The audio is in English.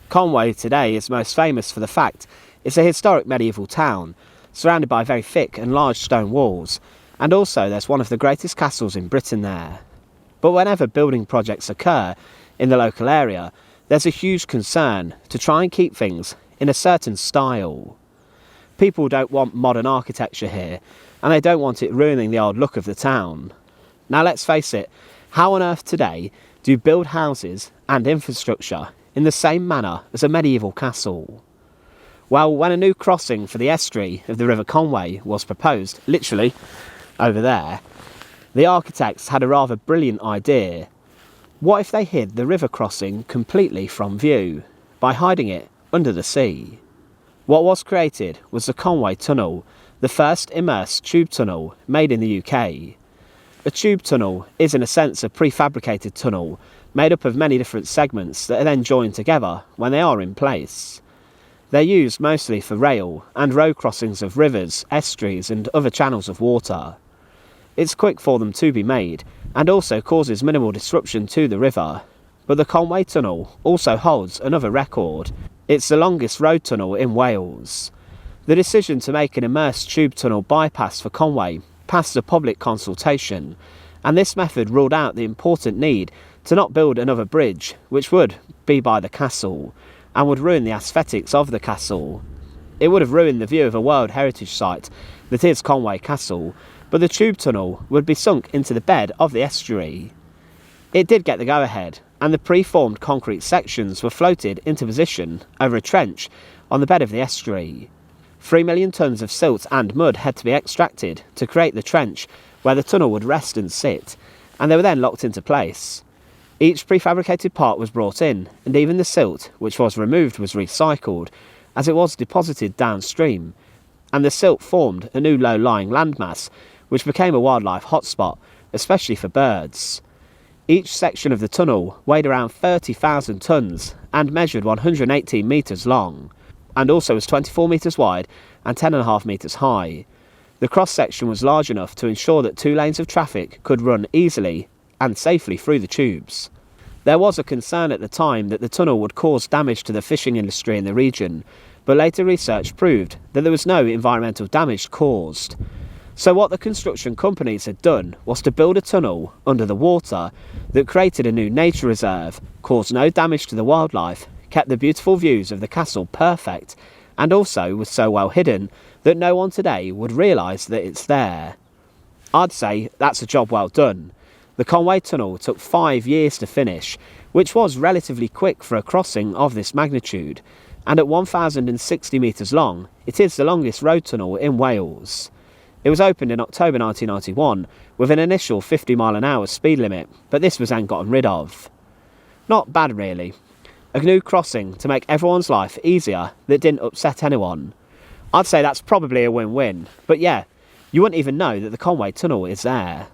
Conwy today is most famous for the fact it's a historic medieval town, surrounded by very thick and large stone walls, and also there's one of the greatest castles in Britain there. But whenever building projects occur in the local area, there's a huge concern to try and keep things in a certain style. People don't want modern architecture here, and they don't want it ruining the old look of the town. Now let's face it, how on earth today do you build houses and infrastructure in the same manner as a medieval castle? Well, when a new crossing for the estuary of the River Conwy was proposed, literally over there, the architects had a rather brilliant idea. What if they hid the river crossing completely from view by hiding it under the sea? What was created was the Conwy Tunnel, the first immersed tube tunnel made in the UK. A tube tunnel is in a sense a prefabricated tunnel made up of many different segments that are then joined together when they are in place. They're used mostly for rail and road crossings of rivers, estuaries and other channels of water. It's quick for them to be made and also causes minimal disruption to the river. But the Conwy Tunnel also holds another record. It's the longest road tunnel in Wales. The decision to make an immersed tube tunnel bypass for Conwy passed a public consultation, and this method ruled out the important need to not build another bridge, which would be by the castle, and would ruin the aesthetics of the castle. It would have ruined the view of a World Heritage Site that is Conwy Castle, but the tube tunnel would be sunk into the bed of the estuary. It did get the go-ahead, and the pre-formed concrete sections were floated into position over a trench on the bed of the estuary. 3 million tonnes of silt and mud had to be extracted to create the trench where the tunnel would rest and sit, and they were then locked into place. Each prefabricated part was brought in, and even the silt, which was removed, was recycled, as it was deposited downstream, and the silt formed a new low-lying landmass, which became a wildlife hotspot, especially for birds. Each section of the tunnel weighed around 30,000 tonnes and measured 118 metres long, and also was 24 metres wide and 10.5 metres high. The cross-section was large enough to ensure that 2 lanes of traffic could run easily and safely through the tubes. There was a concern at the time that the tunnel would cause damage to the fishing industry in the region, but later research proved that there was no environmental damage caused. So what the construction companies had done was to build a tunnel under the water that created a new nature reserve, caused no damage to the wildlife, kept the beautiful views of the castle perfect, and also was so well hidden that no one today would realise that it's there. I'd say that's a job well done. The Conwy Tunnel took 5 years to finish, which was relatively quick for a crossing of this magnitude, and at 1,060 metres long, it is the longest road tunnel in Wales. It was opened in October 1991 with an initial 50-mile-an-hour speed limit, but this was then gotten rid of. Not bad really. A new crossing to make everyone's life easier that didn't upset anyone. I'd say that's probably a win-win, but yeah, you wouldn't even know that the Conwy Tunnel is there.